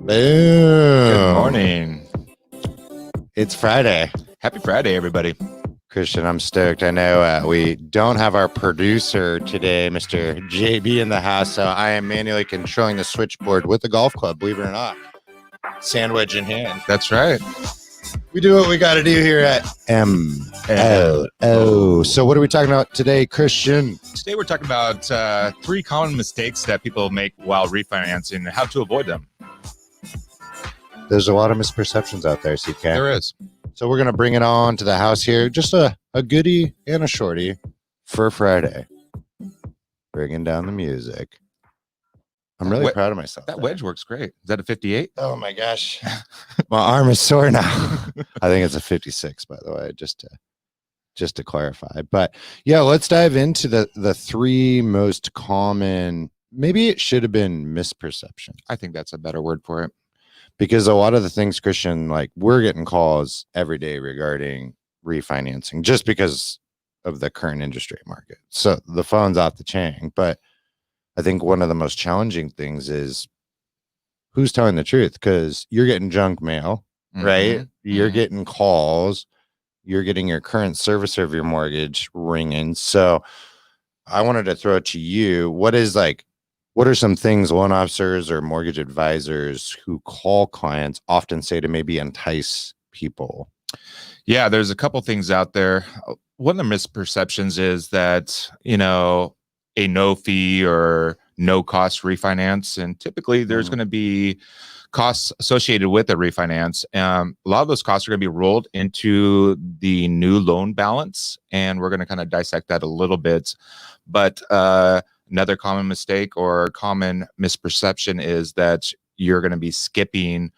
Boom. Good morning. It's Friday. Happy Friday, everybody. Christian, I'm stoked. I know we don't have our producer today, Mr. JB, in the house, so I am manually controlling the switchboard with the golf club, believe it or not. Sandwich in hand. That's right. We do what we got to do here at NMLS. So what are we talking about today, Christian? Today we're talking about 3 common mistakes that people make while refinancing and how to avoid them. There's a lot of misperceptions out there, CK. There is. So we're going to bring it on to the house here. Just a goodie and a shorty for Friday. Bringing down the music. I'm really proud of myself. That wedge works great. Is that a 58? Oh, my gosh. My arm is sore now. I think it's a 56, by the way, just to clarify. But, yeah, let's dive into the 3 most common, maybe it should have been misperception. I think that's a better word for it. Because a lot of the things, Christian, like we're getting calls every day regarding refinancing just because of the current interest rate market. So the phone's off the chain. But I think one of the most challenging things is who's telling the truth, because you're getting junk mail, right? You're getting calls. You're getting your current servicer of your mortgage ringing. So I wanted to throw it to you. What are some things loan officers or mortgage advisors who call clients often say to maybe entice people? Yeah, there's a couple things out there. One of the misperceptions is that, a no fee or no cost refinance. And typically there's going to be costs associated with a refinance. A lot of those costs are going to be rolled into the new loan balance. And we're going to kind of dissect that a little bit. But another common mistake or common misperception is that you're going to be skipping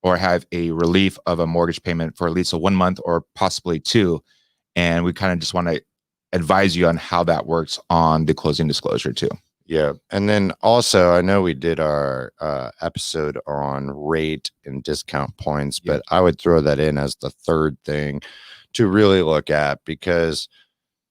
or have a relief of a mortgage payment for at least 1 month or possibly 2. And we kind of just want to advise you on how that works on the closing disclosure too. Yeah. And then also, I know we did our episode on rate and discount points, but I would throw that in as the third thing to really look at, because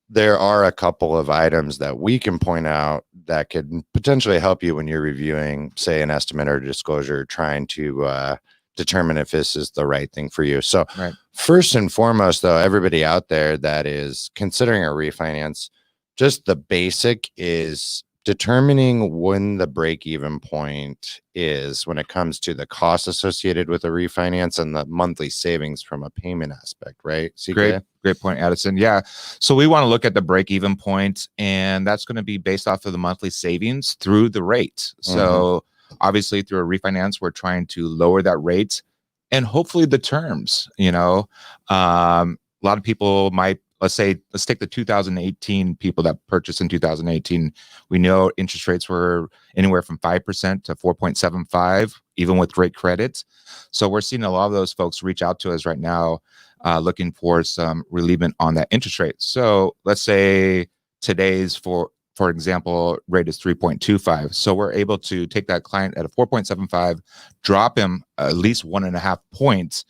there are a couple of items that we can point out that could potentially help you when you're reviewing, say, an estimate or disclosure, trying to determine if this is the right thing for you. So First and foremost, though, everybody out there that is considering a refinance, just the basic is determining when the break-even point is when it comes to the cost associated with a refinance and the monthly savings from a payment aspect, right? CK? Great point, Addison. Yeah. So we want to look at the break-even point, and that's going to be based off of the monthly savings through the rate. So obviously through a refinance, we're trying to lower that rate and hopefully the terms. A lot of people might, let's take the 2018 people that purchased in 2018. We know interest rates were anywhere from 5% to 4.75, even with great credit. So we're seeing a lot of those folks reach out to us right now, looking for some relievement on that interest rate. So let's say today's, for example, rate is 3.25. So we're able to take that client at a 4.75, drop him at least 1.5 points,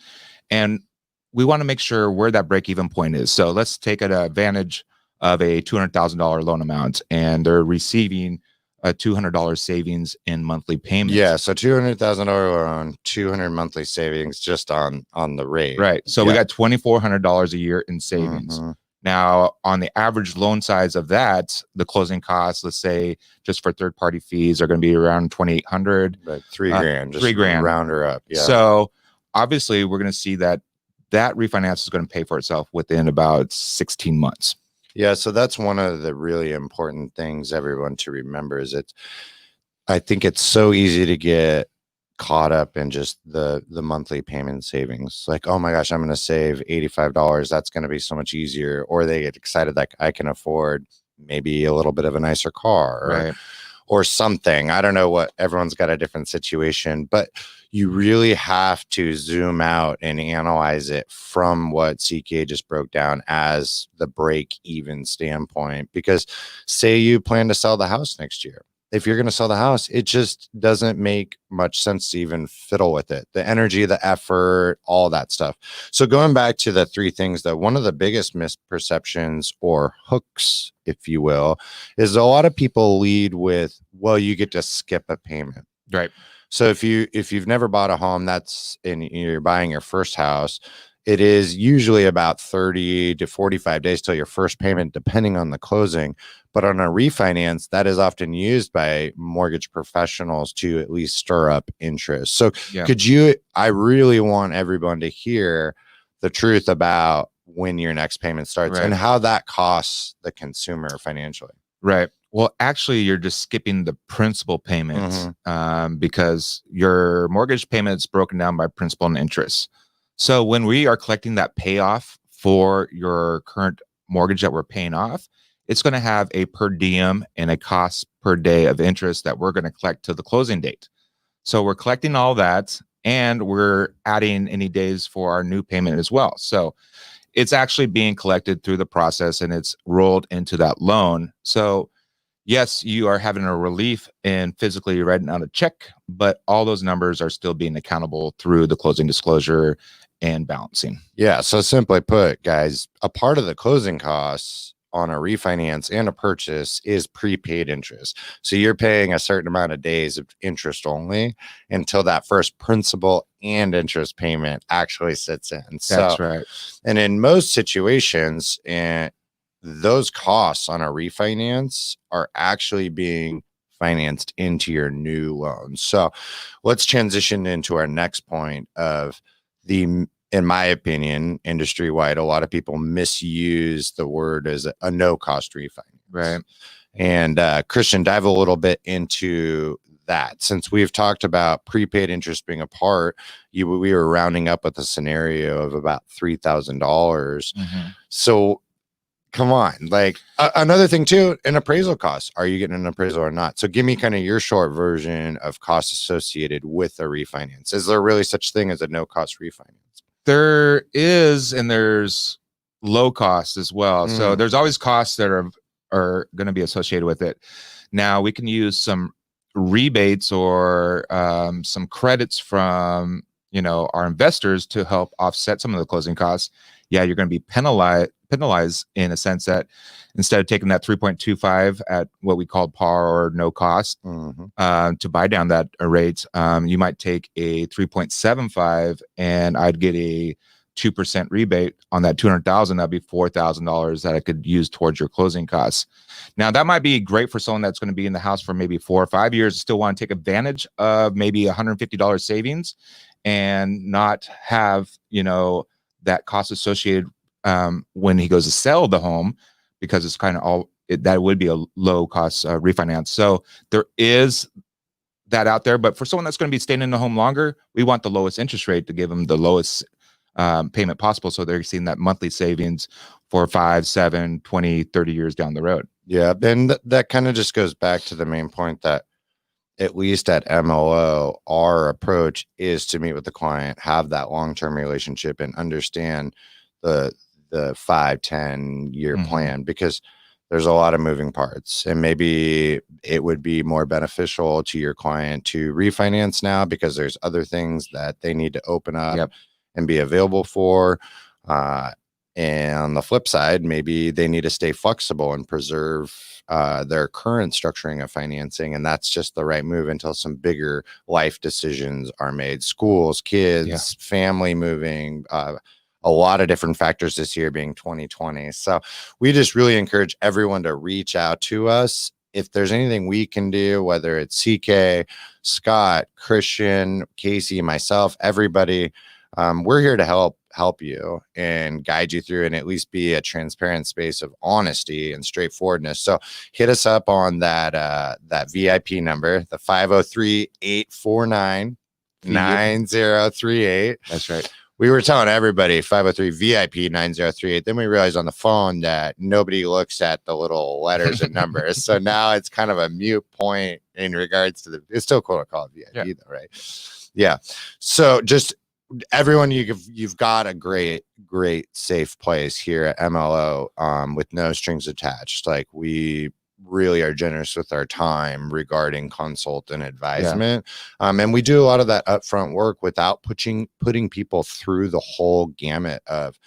and we want to make sure where that break-even point is. So let's take advantage of a $200,000 loan amount, and they're receiving a $200 savings in monthly payments. Yeah, so $200,000 loan, $200 monthly savings just on the rate. Right. So we got $2,400 a year in savings. Now, on the average loan size of that, the closing costs, let's say just for third-party fees, are going to be around $2,800. Like $3,000. Just $3,000. Round her up. Yeah. So obviously, we're going to see that refinance is going to pay for itself within about 16 months. Yeah, so that's one of the really important things, everyone, to remember is I think it's so easy to get caught up in just the monthly payment savings. Like, oh my gosh, I'm going to save $85. That's going to be so much easier. Or they get excited like I can afford maybe a little bit of a nicer car or something. I don't know what, everyone's got a different situation, but you really have to zoom out and analyze it from what CK just broke down as the break-even standpoint. Because say you plan to sell the house next year. If you're going to sell the house, it just doesn't make much sense to even fiddle with it. The energy, the effort, all that stuff. So going back to the 3 things, that one of the biggest misperceptions or hooks, if you will, is a lot of people lead with, well, you get to skip a payment. Right. So if you've never bought a home, that's and you're buying your first house, it is usually about 30 to 45 days till your first payment, depending on the closing. But on a refinance, that is often used by mortgage professionals to at least stir up interest. So Yeah. I really want everyone to hear the truth about when your next payment starts and how that costs the consumer financially. Right. Well, actually, you're just skipping the principal payments because your mortgage payment is broken down by principal and interest. So when we are collecting that payoff for your current mortgage that we're paying off, it's going to have a per diem and a cost per day of interest that we're going to collect to the closing date. So we're collecting all that, and we're adding any days for our new payment as well. So it's actually being collected through the process, and it's rolled into that loan. So yes, you are having a relief in physically writing out a check, but all those numbers are still being accountable through the closing disclosure and balancing. Yeah. So simply put, guys, a part of the closing costs on a refinance and a purchase is prepaid interest. So you're paying a certain amount of days of interest only until that first principal and interest payment actually sits in. That's right. And in most situations, and those costs on a refinance are actually being financed into your new loan. So let's transition into our next point of in my opinion, industry wide, a lot of people misuse the word as a no cost refinance. Right. And Christian, dive a little bit into that. Since we've talked about prepaid interest being a part, we were rounding up with a scenario of about $3,000. So come on, like another thing too, an appraisal cost. Are you getting an appraisal or not? So give me kind of your short version of costs associated with a refinance. Is there really such thing as a no cost refinance? There is, and there's low cost as well. So there's always costs that are going to be associated with it. Now we can use some rebates or some credits from our investors to help offset some of the closing costs. Yeah, you're going to be penalized in a sense that instead of taking that 3.25 at what we call par or no cost to buy down that rate, you might take a 3.75 and I'd get a 2% rebate on that 200,000. That'd be $4,000 that I could use towards your closing costs. Now that might be great for someone that's going to be in the house for maybe 4 or 5 years, still want to take advantage of maybe $150 savings and not have that cost associated when he goes to sell the home, because it's kind of that would be a low cost refinance. So there is that out there, but for someone that's going to be staying in the home longer, we want the lowest interest rate to give them the lowest payment possible. So they're seeing that monthly savings for 5, 7, 20, 30 years down the road. Yeah. And that kind of just goes back to the main point that at least at MLO, our approach is to meet with the client, have that long-term relationship, and understand the 5-10 year plan, because there's a lot of moving parts, and maybe it would be more beneficial to your client to refinance now because there's other things that they need to open up and be available for. And on the flip side, maybe they need to stay flexible and preserve their current structuring of financing. And that's just the right move until some bigger life decisions are made. Schools, kids, family moving, a lot of different factors this year being 2020. So we just really encourage everyone to reach out to us. If there's anything we can do, whether it's CK, Scott, Christian, Casey, myself, everybody, we're here to help you and guide you through and at least be a transparent space of honesty and straightforwardness. So hit us up on that VIP number, the 503-849-9038. That's right. We were telling everybody 503 VIP 9038. Then we realized on the phone that nobody looks at the little letters and numbers. So now it's kind of a mute point in regards to it's still cool to call it VIP though, right? Yeah. So just everyone, you've got a great safe place here at MLO with no strings attached. Like, we really are generous with our time regarding consult and advisement. And we do a lot of that upfront work without putting people through the whole gamut of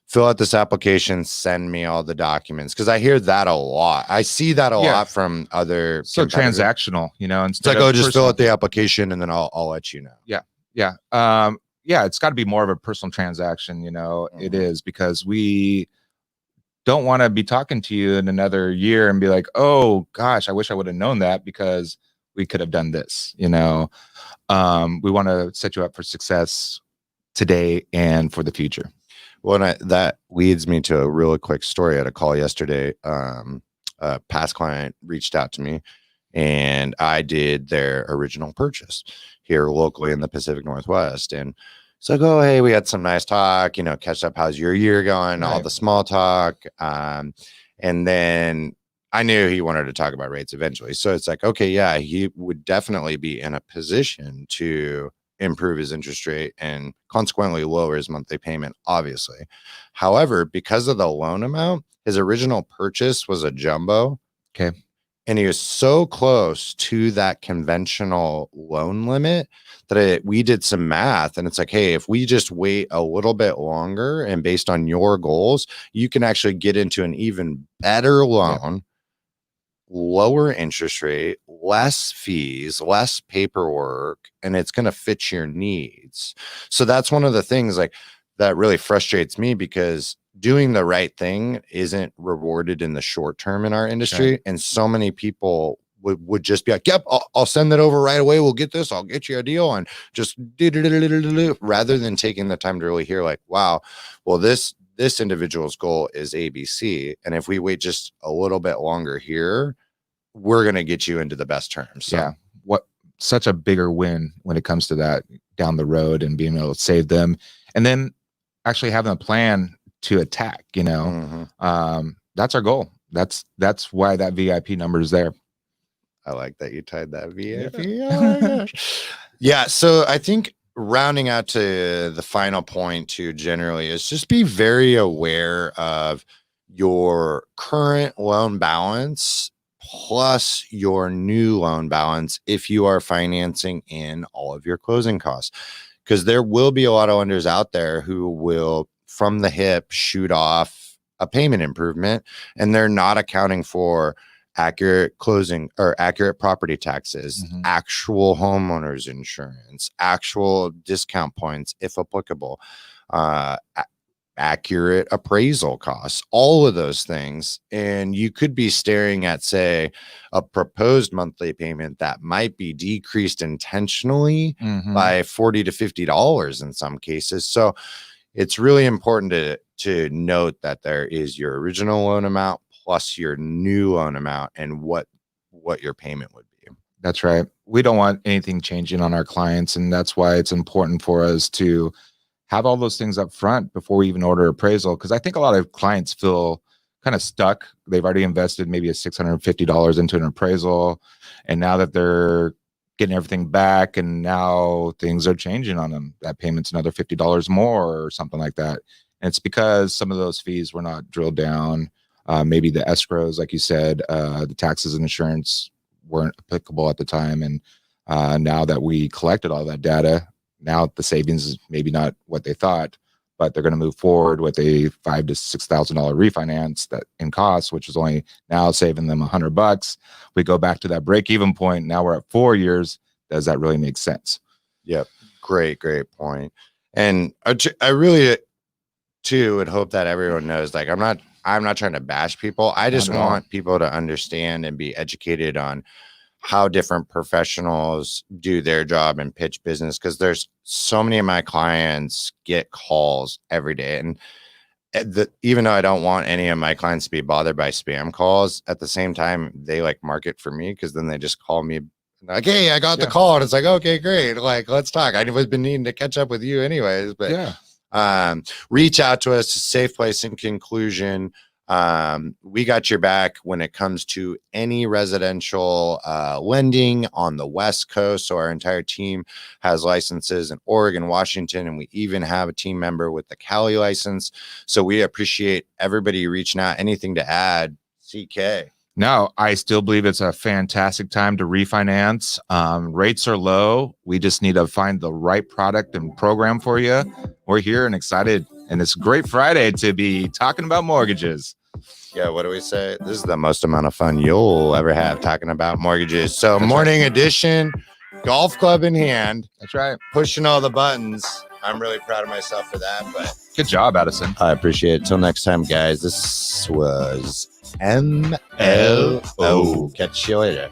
fill out this application, send me all the documents. Because I hear that a lot. I see that a lot from other so competitors. transactional, you know, It's like, oh, just fill out the application and then I'll let you know. Yeah. It's got to be more of a personal transaction, you know. It is, because we don't want to be talking to you in another year and be like, oh gosh, I wish I would have known that because we could have done this, you know. We want to set you up for success today and for the future. Well, that leads me to a really quick story. I had a call yesterday. A past client reached out to me, and I did their original purchase here locally in the Pacific Northwest. And it's like, oh, hey, we had some nice talk, you know, catch up. How's your year going? All the small talk. And then I knew he wanted to talk about rates eventually. So it's like, okay, yeah, he would definitely be in a position to improve his interest rate and consequently lower his monthly payment, obviously. However, because of the loan amount, his original purchase was a jumbo. Okay. And he was so close to that conventional loan limit that we did some math. And it's like, hey, if we just wait a little bit longer and based on your goals, you can actually get into an even better loan, lower interest rate, less fees, less paperwork, and it's going to fit your needs. So that's one of the things like that really frustrates me, because doing the right thing isn't rewarded in the short term in our industry. Right. And so many people would just be like, yep, I'll send that over right away. We'll get this. I'll get you a deal. And just rather than taking the time to really hear like, wow, well, this individual's goal is ABC. And if we wait just a little bit longer here, we're going to get you into the best terms. So. Yeah. What such a bigger win when it comes to that down the road and being able to save them and then actually having a plan to attack, you know. That's our goal. That's why that VIP number is there. I like that you tied that VIP. Oh my gosh. Yeah. So I think rounding out to the final point too, generally, is just be very aware of your current loan balance plus your new loan balance if you are financing in all of your closing costs. Because there will be a lot of lenders out there who will from the hip shoot off a payment improvement, and they're not accounting for accurate closing or accurate property taxes, actual homeowners insurance, actual discount points, if applicable, accurate appraisal costs, all of those things. And you could be staring at, say, a proposed monthly payment that might be decreased intentionally by $40 to $50 in some cases. So it's really important to note that there is your original loan amount plus your new loan amount and what your payment would be. That's right. We don't want anything changing on our clients. And that's why it's important for us to have all those things up front before we even order appraisal. Because I think a lot of clients feel kind of stuck. They've already invested maybe a $650 into an appraisal. And now that they're getting everything back and now things are changing on them, that payment's another $50 more or something like that. And it's because some of those fees were not drilled down. Maybe the escrows, like you said, the taxes and insurance weren't applicable at the time. And now that we collected all that data, now the savings is maybe not what they thought, but they're going to move forward with a $5,000 to $6,000 refinance that in cost, which is only now saving them $100. We go back to that break-even point. Now we're at 4 years. Does that really make sense? Yep. Great point. And I really too would hope that everyone knows, like, I'm not trying to bash people. I just want people to understand and be educated on how different professionals do their job and pitch business. Because there's so many of my clients get calls every day. And even though I don't want any of my clients to be bothered by spam calls, at the same time, they like market for me, because then they just call me like, hey, I got the call. And it's like, okay, great. Like, let's talk. I've been needing to catch up with you anyways. But reach out to us. Safe Place. In conclusion, we got your back when it comes to any residential lending on the West Coast. So our entire team has licenses in Oregon, Washington, and we even have a team member with the Cali license. So we appreciate everybody reaching out. Anything to add, CK? No, I still believe it's a fantastic time to refinance. Rates are low. We just need to find the right product and program for you. We're here and excited And it's a great Friday to be talking about mortgages. Yeah, what do we say? This is the most amount of fun you'll ever have talking about mortgages. So That's morning edition, golf club in hand, That's right. pushing all the buttons. I'm really proud of myself for that, but Good job, Addison. I appreciate it. Till next time, guys. This was MLO. Catch you later.